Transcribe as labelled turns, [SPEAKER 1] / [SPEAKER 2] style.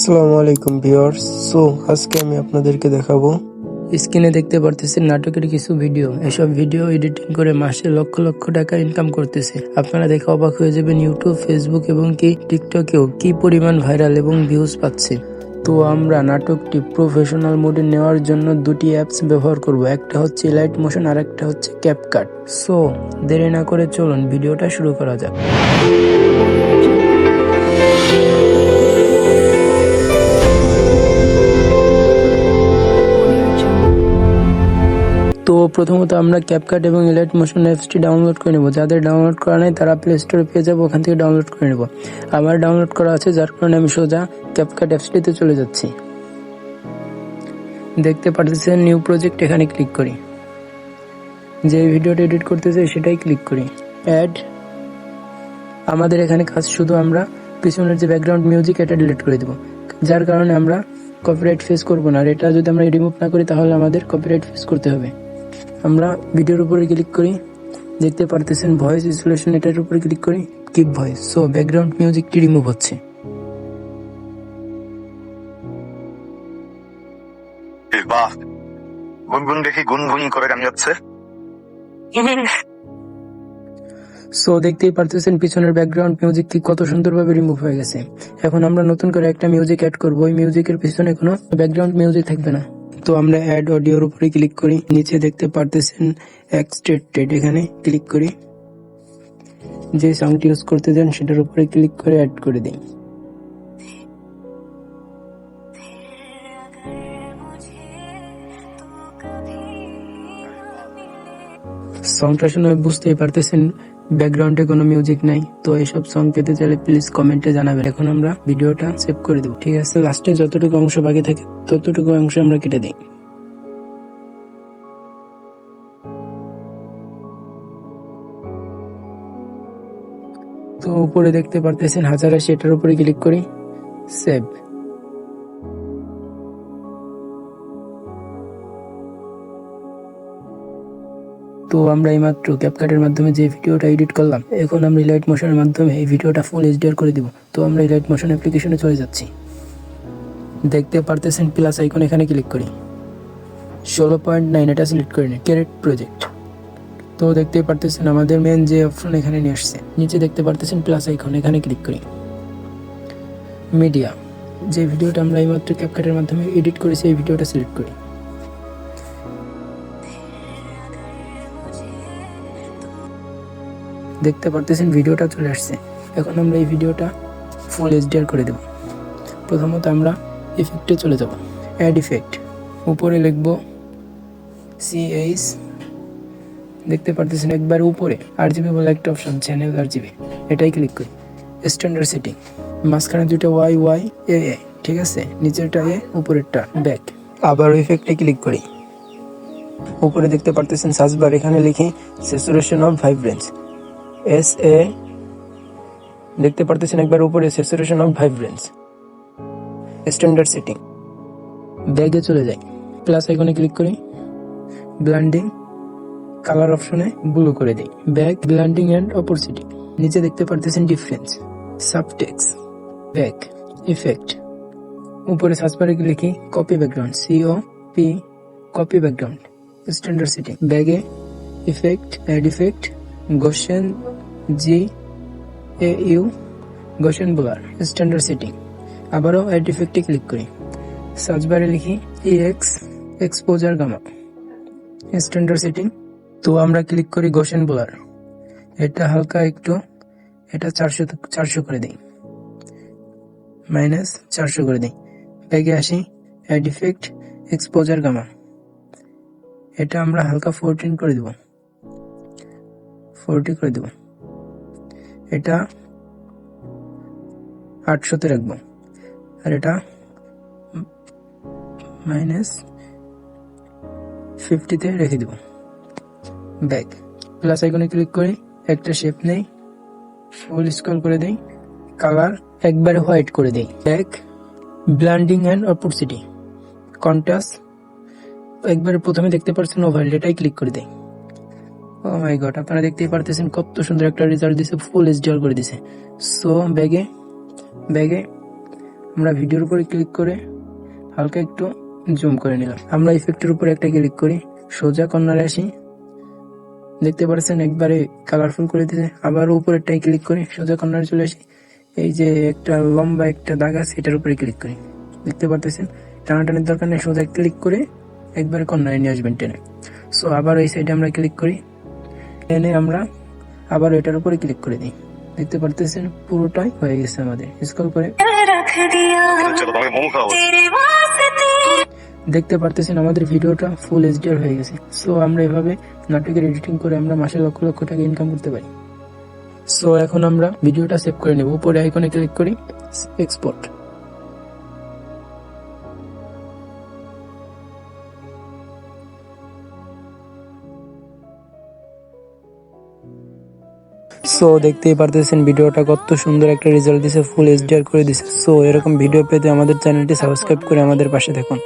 [SPEAKER 1] আসসালামু আলাইকুম ভিউয়ার্স। আজকে আমি আপনাদেরকে দেখাবো, স্ক্রিনে দেখতে পারতেছেন নাটকের কিছু ভিডিও। এসব ভিডিও এডিটিং করে মাসে লক্ষ লক্ষ টাকা ইনকাম করতেছে। আপনারা দেখে অবাক হয়ে যাবেন ইউটিউব, ফেসবুক এবং কি টিকটকেও কি পরিমাণ ভাইরাল এবং ভিউজ পাচ্ছে। তো আমরা নাটকটি প্রফেশনাল মোডে নেওয়ার জন্য দুটি অ্যাপস ব্যবহার করব। একটা হচ্ছে লাইট মোশন আর একটা হচ্ছে ক্যাপকাট। দেরি না করে চলুন ভিডিওটা শুরু করা যাক। তো প্রথমত আমরা ক্যাপকাট এবং লাইট মোশন অ্যাপসটি ডাউনলোড করে নেব। যাদের ডাউনলোড করা নেই তারা প্লে স্টোরে পেয়ে যাবো, ওখান থেকে ডাউনলোড করে নেব। আমার ডাউনলোড করা আছে, যার কারণে আমি সোজা ক্যাপকাট অ্যাপসটিতে চলে যাচ্ছি। দেখতে পাচ্ছেন নিউ প্রজেক্ট, এখানে ক্লিক করি। যে ভিডিওটা এডিট করতে চাই সেটাই ক্লিক করি। অ্যাড। আমাদের এখানে কাজ শুধু আমরা পিছনের যে ব্যাকগ্রাউন্ড মিউজিক এটা ডিলিট করে দেব, যার কারণে আমরা কপিরাইট ফেস করব না। আর এটা যদি আমরা রিমুভ না করি তাহলে আমাদের কপিরাইট ফেস করতে হবে। আমরা ভিডিওর উপরে ক্লিক করি, দেখতে পারতেছেন ভয়েস ইনস্টলেশন, এটার উপরে ক্লিক করি, কিপ ভয়েস। ব্যাকগ্রাউন্ড মিউজিকটি রিমুভ হচ্ছে।
[SPEAKER 2] বাহ, গুনগুন দেখি গুনগুন করে গান যাচ্ছে।
[SPEAKER 1] দেখতেই পারতেছেন পিছনের ব্যাকগ্রাউন্ড মিউজিক কি কত সুন্দরভাবে রিমুভ হয়ে গেছে। এখন আমরা নতুন করে একটা মিউজিক অ্যাড করব। ওই মিউজিকের পিছনে কোনো ব্যাকগ্রাউন্ড মিউজিক থাকবে না। তো আমরা অ্যাড অডিওর উপরে ক্লিক করি, নিচে দেখতে পারতেছেন এক্সট্রেক্টেড, এখানে ক্লিক করি। যে সাউন্ড ইউজ করতে চান সেটার উপরে ক্লিক করে অ্যাড করে দিই। সংটা শুনে বুঝতেই পারতেছেন ব্যাকগ্রাউন্ডে কোনো মিউজিক নাই। তো এইসব সং পেতে চাইলে প্লিজ কমেন্টে জানাবেন। এখন আমরা ভিডিওটা সেভ করে দেবো। ঠিক আছে, লাস্টে যতটুকু অংশ বাকি থাকে ততটুকু অংশ আমরা কেটে দিই। তো উপরে দেখতে পারতেছেন 1080, এটার উপরে ক্লিক করি, সেভ। তো আমরা এইমাত্র ক্যাপকাটের মাধ্যমে যে ভিডিওটা এডিট করলাম, এখন আমরা লাইট মোশনের মাধ্যমে এই ভিডিওটা ফুল এইচডিআর করে দিব। তো আমরা লাইট মোশন অ্যাপ্লিকেশনে চলে যাচ্ছি। দেখতে পারতেছেন প্লাস আইকন, এখানে ক্লিক করি। 16.9 এটা সিলেক্ট করে নিই, ক্রিয়েট প্রজেক্ট। তো দেখতে পারতেছেন আমাদের মেন যে অপশন এখানে নিয়ে আসছে। নিচে দেখতে পারতেছেন প্লাস আইকন, এখানে ক্লিক করি। মিডিয়া, যে ভিডিওটা আমরা এইমাত্র ক্যাপকাটের মাধ্যমে এডিট করেছি এই ভিডিওটা সিলেক্ট করি। দেখতে পারতেছেন ভিডিওটা চলে আসছে। এখন আমরা এই ভিডিওটা ফুল এইচডিআর করে দেব। প্রথমত আমরা ইফেক্টে চলে যাব, অ্যাড ইফেক্ট, উপরে লিখব CH। দেখতে পারতেছেন একবার উপরে RGB বলে একটা অপশন, চ্যানেল RGB, এটাই ক্লিক করি। স্ট্যান্ডার্ড সেটিং, মাঝখানে দুটো YY AA, ঠিক আছে, নিচেরটা এ, উপরেরটা ব্যাক। আবার ইফেক্টে ক্লিক করি। উপরে দেখতে পারতেছেন সার্চ বার, এখানে লিখি স্যাচুরেশন অফ ভাইব্রেন্স, SA। দেখতে পারতেছেন একবার উপরে saturation of vibrance, standard setting. ব্যাগে চলে যাই, প্লাস আইকনে ক্লিক করি, ব্লেন্ডিং, কালার অপশনে ব্লু করে দিই, ব্যাক, ব্লেন্ডিং এন্ড অপোসিটি। নিচে দেখতে পারতেছেন ডিফারেন্স, সাবটেক্সট, ব্যাক, ইফেক্ট। উপরে সার্চ বারে লিখি copy background, COP, copy background, standard setting. ব্যাগে effect, add effect, Gaussian GAU, Gaussian blur, standard setting. আবারও অ্যাড ইফেক্টে ক্লিক করি, সার্চ বারে লিখি EX, exposure gamma, standard setting. তো আমরা ক্লিক করি গসেন ব্লার, এটা হালকা একটু, এটা 400 করে দিই, -400 করে দিই। ব্যাগে আসি, অ্যাড ইফেক্ট, এক্সপোজার গামা, এটা আমরা হালকা 14 করে দেব, 40 করে দেব। এটা 800-তে রাখবো, আর এটা -50-তে রেখে দেব। ব্যাক, প্লাস আইকনে ক্লিক করি, একটা শেপ নেই, ফুল স্ক্রল করে দেই, কালার একবারে হোয়াইট করে দেই। Back, blending and opposite, contrast একবারে প্রথমে দেখতে পাচ্ছেন ওভারলে, এটাই ক্লিক করে দেই। ও মাই গড, আপনারা দেখতেই পারতেছেন কত সুন্দর একটা রেজাল্ট দিছে, ফুল এইচডিআর করে দিছে। ব্যাগে আমরা ভিডিওর উপরে ক্লিক করে হালকা একটু জুম করে নিলাম। আমরা ইফেক্টের উপরে একটা ক্লিক করি, সোজা কর্নারে আসি, দেখতে পাচ্ছেন একবারে কালারফুল করে দিতে। আবার উপরেরটাই ক্লিক করি, সোজা কর্নারে চলে আসি, এই যে একটা লম্বা একটা দাগ আছে এটার উপরে ক্লিক করি, দেখতে পারতেছেন টানাটানির দরকার নেই, সোজা ক্লিক করে একবারে কর্নারে নিয়ে আসবেন টেনে। সো আবার ওই সাইডে আমরা ক্লিক করি, টেনে আমরা আবার এটার উপরে ক্লিক করে দিই, দেখতে পারতেছেন পুরোটাই হয়ে গেছে আমাদের। স্ক্রল করে
[SPEAKER 2] চলো তোমাকে মোমো খাওয়াবো।
[SPEAKER 1] দেখতে পারতেছেন আমাদের ভিডিওটা ফুল এইচডিআর হয়ে গেছে। সো আমরা এভাবে নাটকের এডিটিং করে আমরা মাসে লক্ষ লক্ষ টাকা ইনকাম করতে পারি। সো এখন আমরা ভিডিওটা সেভ করে নেব, উপরে আইকনে ক্লিক করি, এক্সপোর্ট। সো দেখতেই পারতেছেন ভিডিওটা কত সুন্দর একটা রেজাল্ট দিছে, ফুল এইচডিআর করে দিছে। সো এরকম ভিডিও পেতে আমাদের চ্যানেলটি সাবস্ক্রাইব করে আমাদের পাশে থাকুন।